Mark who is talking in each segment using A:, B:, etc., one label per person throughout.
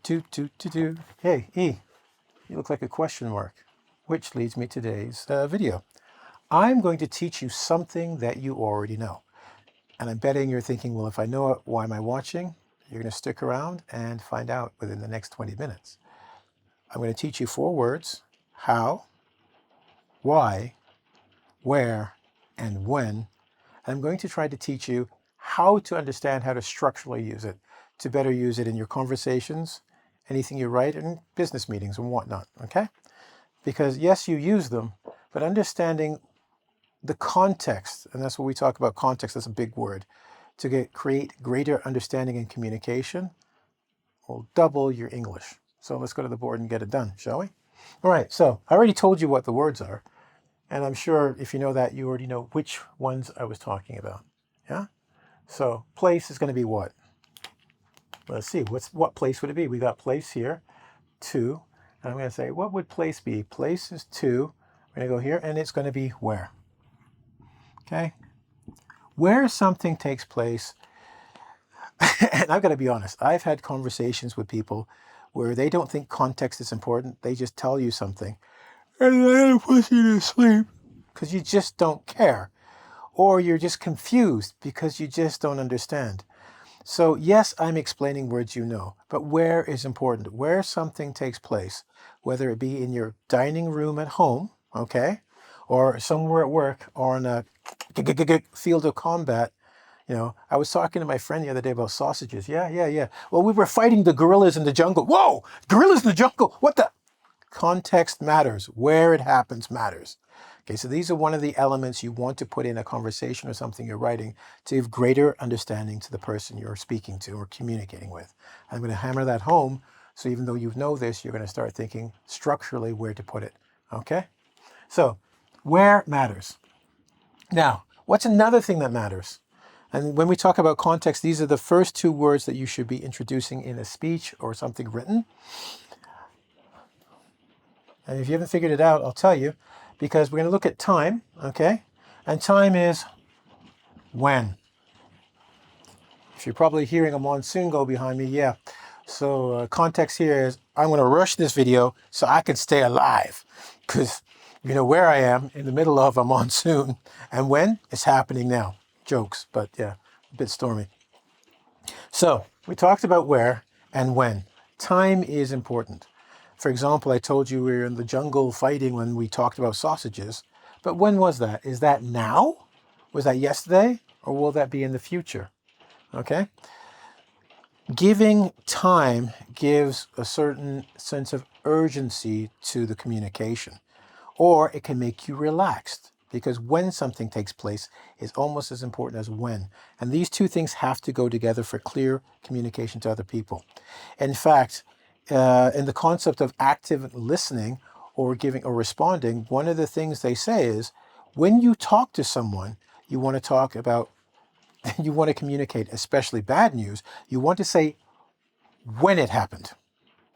A: do. Hey, E, you look like a question mark, which leads me to today's video. I'm going to teach you something that you already know. And I'm betting you're thinking, well, if I know it, why am I watching? You're going to stick around and find out within the next 20 minutes. I'm going to teach you 4 words: how, why, where, and when. I'm going to try to teach you how to understand how to structurally use it, to better use it in your conversations, anything you write, in business meetings and whatnot, okay? Because yes, you use them, but understanding the context, and that's what we talk about, context, that's a big word, to create greater understanding and communication will double your English. So let's go to the board and get it done, shall we? All right, so I already told you what the words are, and I'm sure if you know that, you already know which ones I was talking about, yeah? So place is going to be what? Let's see, what place would it be? We got place here, to, and I'm going to say, what would place be? Place is to, we're going to go here, and it's going to be where. Okay? Where something takes place, and I've got to be honest, I've had conversations with people where they don't think context is important. They just tell you something, and then push you to sleep because you just don't care. Or you're just confused because you just don't understand. So yes, I'm explaining words you know, but where is important. Where something takes place, whether it be in your dining room at home, okay, or somewhere at work, or on a field of combat. You know, I was talking to my friend the other day about sausages. Yeah. Well, we were fighting the gorillas in the jungle. Whoa, gorillas in the jungle. What the? Context matters. Where it happens matters. Okay, so these are one of the elements you want to put in a conversation or something you're writing to give greater understanding to the person you're speaking to or communicating with. I'm going to hammer that home, so even though you know this, you're going to start thinking structurally where to put it. Okay? So, where matters. Now, what's another thing that matters? And when we talk about context, these are the first 2 words that you should be introducing in a speech or something written. And if you haven't figured it out, I'll tell you, because we're going to look at time, okay? And time is when. If you're probably hearing a monsoon go behind me, yeah. So context here is I'm going to rush this video so I can stay alive, because you know where I am, in the middle of a monsoon. And when? It's happening now. Jokes, but yeah, a bit stormy. So we talked about where and when. Time is important. For example, I told you we were in the jungle fighting when we talked about sausages. But when was that? Is that now? Was that yesterday? Or will that be in the future? Okay? Giving time gives a certain sense of urgency to the communication. Or it can make you relaxed, because when something takes place is almost as important as when. And these 2 things have to go together for clear communication to other people. In fact, in the concept of active listening or giving or responding, one of the things they say is when you talk to someone, you want to talk about, you want to communicate, especially bad news, you want to say when it happened.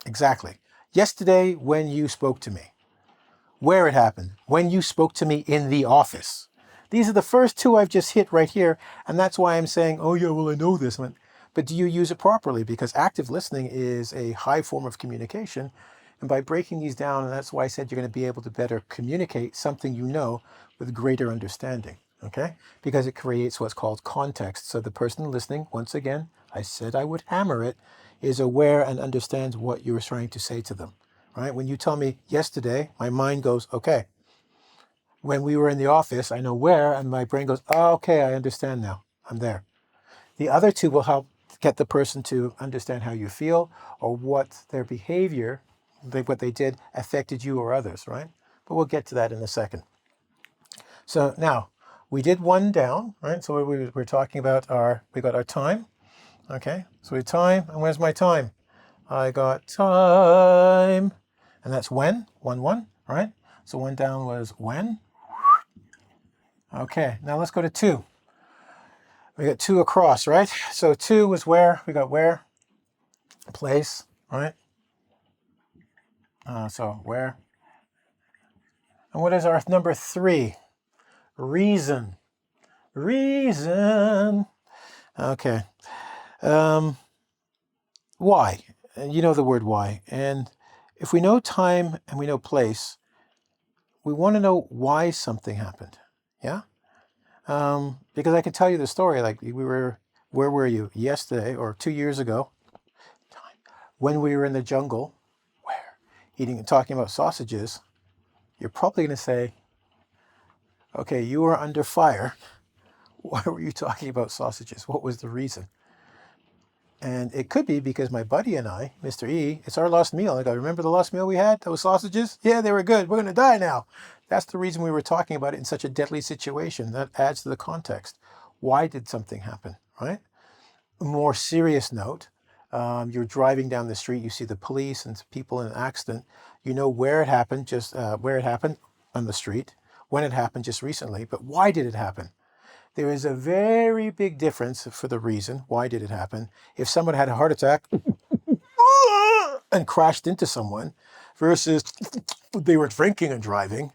A: Exactly. Yesterday, when you spoke to me. Where it happened. When you spoke to me in the office. These are the first 2 I've just hit right here, and that's why I'm saying, oh yeah, well I know this one. But do you use it properly? Because active listening is a high form of communication. And by breaking these down, and that's why I said you're going to be able to better communicate something you know with greater understanding. Okay? Because it creates what's called context. So the person listening, once again, I said I would hammer it, is aware and understands what you're trying to say to them. Right? When you tell me yesterday, my mind goes, okay. When we were in the office, I know where, and my brain goes, oh, okay, I understand now. I'm there. The other 2 will help get the person to understand how you feel or what their behavior, what they did, affected you or others, right? But we'll get to that in a second. So now, we did 1 down, right? So we're talking about we got our time, okay? So we have time, and where's my time? I got time, and that's when, 1, right? So 1 down was when. Okay, now let's go to 2. We got 2 across, right? So 2 was where, we got where, place, right? So where. And what is our number 3? Reason. Reason. Okay. Why? And you know the word why. And if we know time and we know place, we want to know why something happened. Yeah? Because I can tell you the story. Like where were you yesterday or 2 years ago? Time. When we were in the jungle, where? Eating and talking about sausages, you're probably going to say, okay, you were under fire. Why were you talking about sausages? What was the reason? And it could be because my buddy and I, Mr. E, it's our last meal. I go, remember the last meal we had? Those sausages? Yeah, they were good. We're going to die now. That's the reason we were talking about it in such a deadly situation. That adds to the context. Why did something happen, right? A more serious note, you're driving down the street, you see the police and people in an accident. You know where it happened, just where it happened on the street, when it happened just recently, but why did it happen? There is a very big difference for the reason. Why did it happen? If someone had a heart attack and crashed into someone versus they were drinking and driving,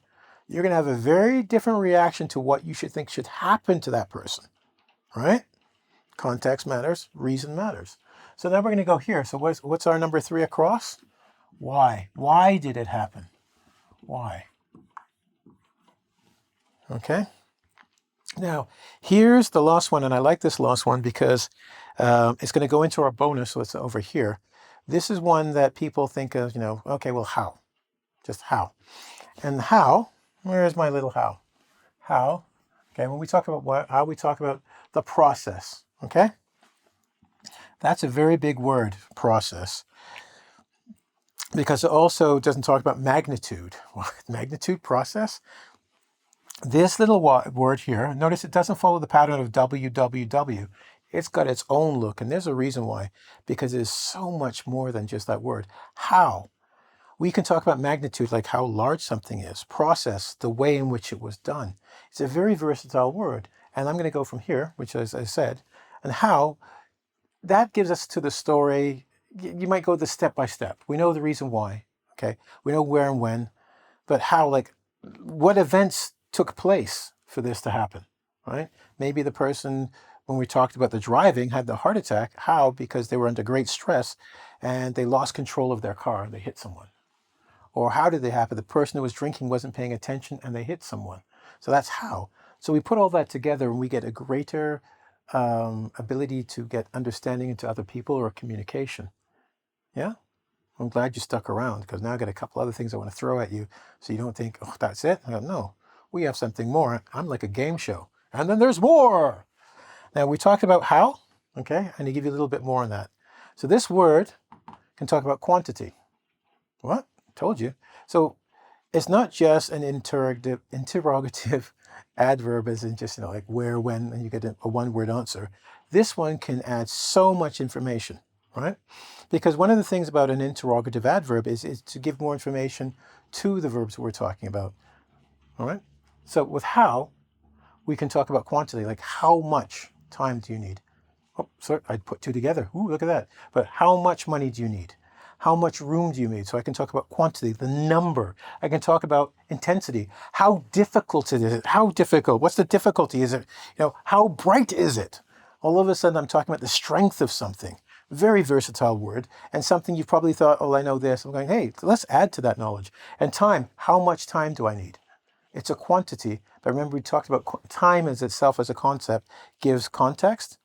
A: you're going to have a very different reaction to what you should think should happen to that person, right? Context matters, reason matters. So now we're going to go here. So what's our number 3 across? Why? Why did it happen? Why? Okay. Now, here's the last one, and I like this last one because it's going to go into our bonus, so it's over here. This is one that people think of, okay, well, how? Just how. And how, where's my little how? How, okay, when we talk about how we talk about the process, okay? That's a very big word, process, because it also doesn't talk about magnitude. Magnitude, process? This little word here, notice it doesn't follow the pattern of www. It's got its own look, and there's a reason why, because it's so much more than just that word. How? We can talk about magnitude, like how large something is. Process, the way in which it was done. It's a very versatile word, and I'm going to go from here, which, as I said, and how, that gives us to the story. You might go the step by step. We know the reason why, okay? We know where and when, but how, like, what events took place for this to happen, right? Maybe the person, when we talked about the driving, had the heart attack. How? Because they were under great stress and they lost control of their car and they hit someone. Or how did they happen? The person who was drinking wasn't paying attention and they hit someone. So that's how. So we put all that together and we get a greater ability to get understanding into other people or communication. Yeah? I'm glad you stuck around, because now I got a couple other things I want to throw at you so you don't think, oh, that's it. I go, no, we have something more. I'm like a game show. And then there's more. Now, we talked about how, okay? I need to give you a little bit more on that. So this word can talk about quantity. What? Told you. So it's not just an interrogative adverb, as in just, like where, when, and you get a one-word answer. This one can add so much information, right? Because one of the things about an interrogative adverb is to give more information to the verbs we're talking about, all right? So with how, we can talk about quantity, like how much time do you need? Oh, sorry, I'd put two together. Ooh, look at that. But how much money do you need? How much room do you need? So I can talk about quantity, the number. I can talk about intensity. How difficult it is. How difficult? What's the difficulty? Is it, how bright is it? All of a sudden, I'm talking about the strength of something. Very versatile word, and something you've probably thought, oh, I know this. I'm going, hey, let's add to that knowledge. And time, how much time do I need? It's a quantity, but remember we talked about time as itself as a concept gives context.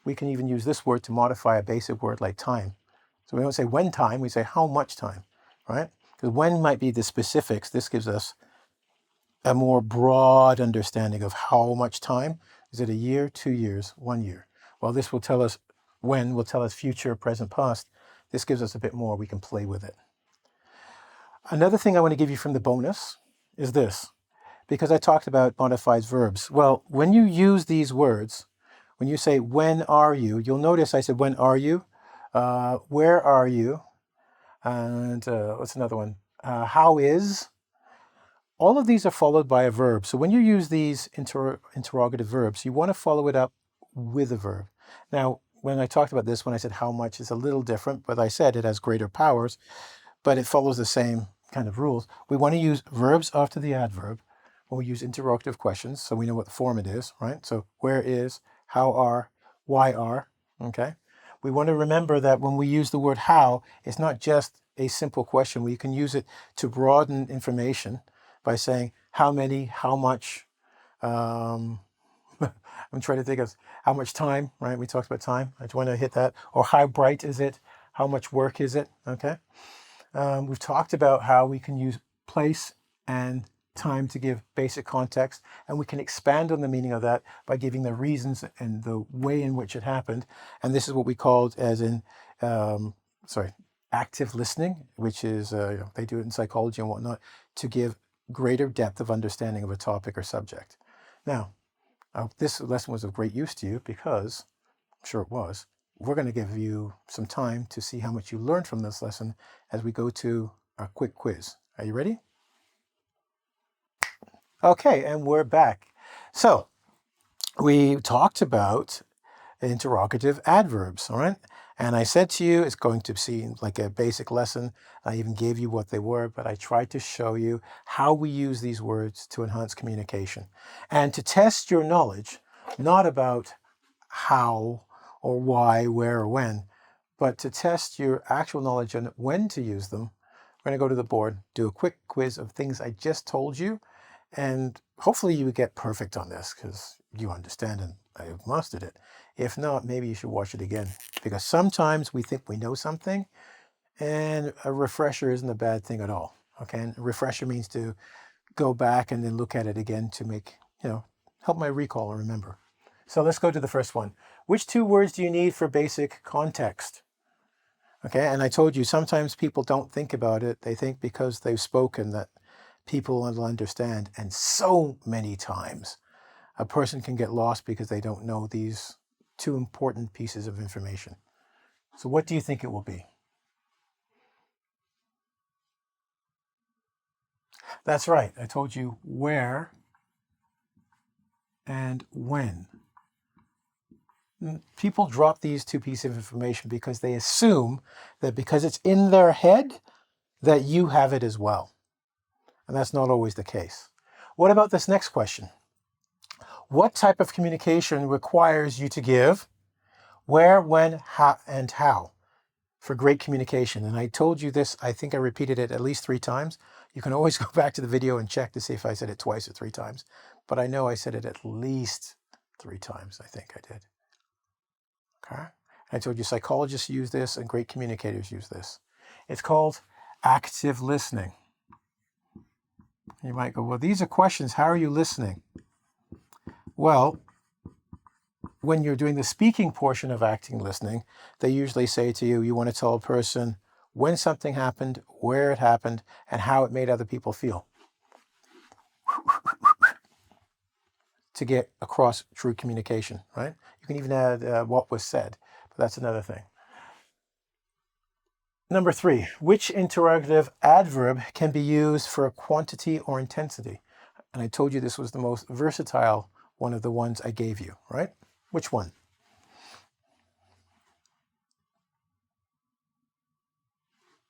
A: We can even use this word to modify a basic word like time. So we don't say when time, we say how much time, right? Because when might be the specifics. This gives us a more broad understanding of how much time. Is it a year, 2 years, 1 year? Well, this will tell us when, will tell us future, present, past. This gives us a bit more. We can play with it. Another thing I want to give you from the bonus is this, because I talked about modified verbs. Well, when you use these words, when you say, when are you, you'll notice I said, when are you? Where are you? And what's another one? How is? All of these are followed by a verb. So when you use these interrogative verbs, you want to follow it up with a verb. Now, when I talked about this, when I said how much, is a little different, but I said it has greater powers, but it follows the same kind of rules. We want to use verbs after the adverb when we use interrogative questions, so we know what form it is, right? So where is, how are, why are, okay? we want to remember that when we use the word how, it's not just a simple question. We can use it to broaden information by saying how many, how much. I'm trying to think of how much time, right? We talked about time. I just want to hit that. Or how bright is it? How much work is it? Okay. We've talked about how we can use place and time to give basic context, and we can expand on the meaning of that by giving the reasons and the way in which it happened. And this is what we called as in, active listening, which is, they do it in psychology and whatnot, to give greater depth of understanding of a topic or subject. Now, this lesson was of great use to you because, I'm sure it was, we're going to give you some time to see how much you learned from this lesson as we go to our quick quiz. Are you ready? Okay, and we're back. So we talked about interrogative adverbs, all right? And I said to you, it's going to seem like a basic lesson. I even gave you what they were, but I tried to show you how we use these words to enhance communication and to test your knowledge, not about how or why, where, or when, but to test your actual knowledge on when to use them. We're going to go to the board, do a quick quiz of things I just told you, and hopefully you get perfect on this because you understand and I've mastered it. If not, maybe you should watch it again, because sometimes we think we know something and a refresher isn't a bad thing at all. Okay, and a refresher means to go back and then look at it again to make, help my recall and remember. So let's go to the first one. Which two words do you need for basic context? Okay, and I told you sometimes people don't think about it. They think because they've spoken that people will understand. And so many times a person can get lost because they don't know these two important pieces of information. So what do you think it will be? That's right. I told you where and when. People drop these two pieces of information because they assume that because it's in their head that you have it as well. And that's not always the case. What about this next question? What type of communication requires you to give where, when, how, and how for great communication? And I told you this, I think I repeated it at least 3 times. You can always go back to the video and check to see if I said it twice or 3 times. But I know I said it at least 3 times. I think I did. Okay. I told you psychologists use this and great communicators use this. It's called active listening. You might go, well, these are questions. How are you listening? Well, when you're doing the speaking portion of active listening, they usually say to you, you want to tell a person when something happened, where it happened, and how it made other people feel, to get across true communication, right? You can even add what was said, but that's another thing. Number 3, which interrogative adverb can be used for quantity or intensity? And I told you this was the most versatile one of the ones I gave you, right? Which one?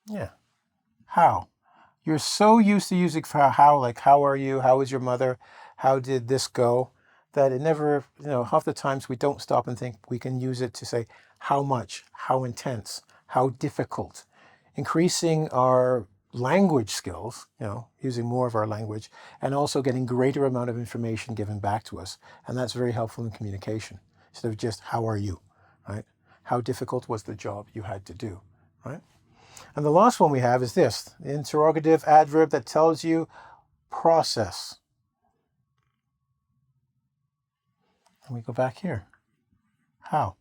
A: Yeah. How? You're so used to using how, like how are you? How is your mother? How did this go? That it never, half the times we don't stop and think. We can use it to say how much, how intense, how difficult, increasing our language skills, using more of our language, and also getting greater amount of information given back to us. And that's very helpful in communication, instead of just how are you, right? How difficult was the job you had to do, right? And the last one we have is this, the interrogative adverb that tells you process. And we go back here. How?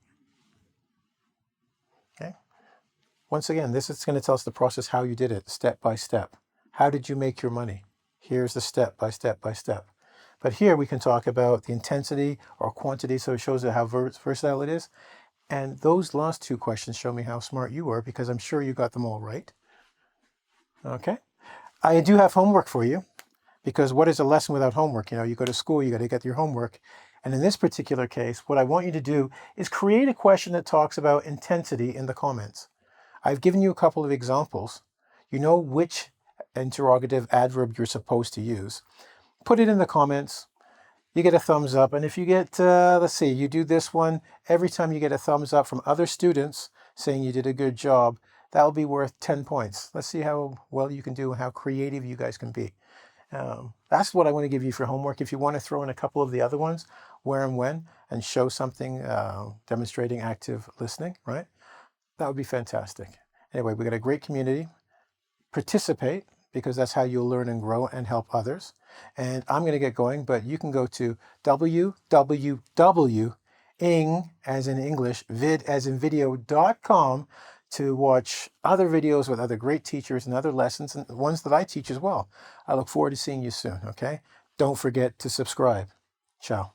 A: Okay. Once again, this is going to tell us the process, how you did it, step by step. How did you make your money? Here's the step by step by step. But here we can talk about the intensity or quantity, so it shows you how versatile it is. And those last 2 questions show me how smart you were, because I'm sure you got them all right. Okay. I do have homework for you, because what is a lesson without homework? You go to school, you got to get your homework. And in this particular case, what I want you to do is create a question that talks about intensity in the comments. I've given you a couple of examples. You know which interrogative adverb you're supposed to use. Put it in the comments. you get a thumbs up. And if you get, let's see, you do this one, every time you get a thumbs up from other students saying you did a good job, that will be worth 10 points. Let's see how well you can do and how creative you guys can be. That's what I want to give you for homework. If you want to throw in a couple of the other ones, where and when, and show something demonstrating active listening, right? That would be fantastic. Anyway, we got a great community. Participate, because that's how you'll learn and grow and help others. And I'm going to get going, but you can go to www.ing, as in English, vid as in video.com to watch other videos with other great teachers and other lessons, and ones that I teach as well. I look forward to seeing you soon, okay? Don't forget to subscribe. Ciao.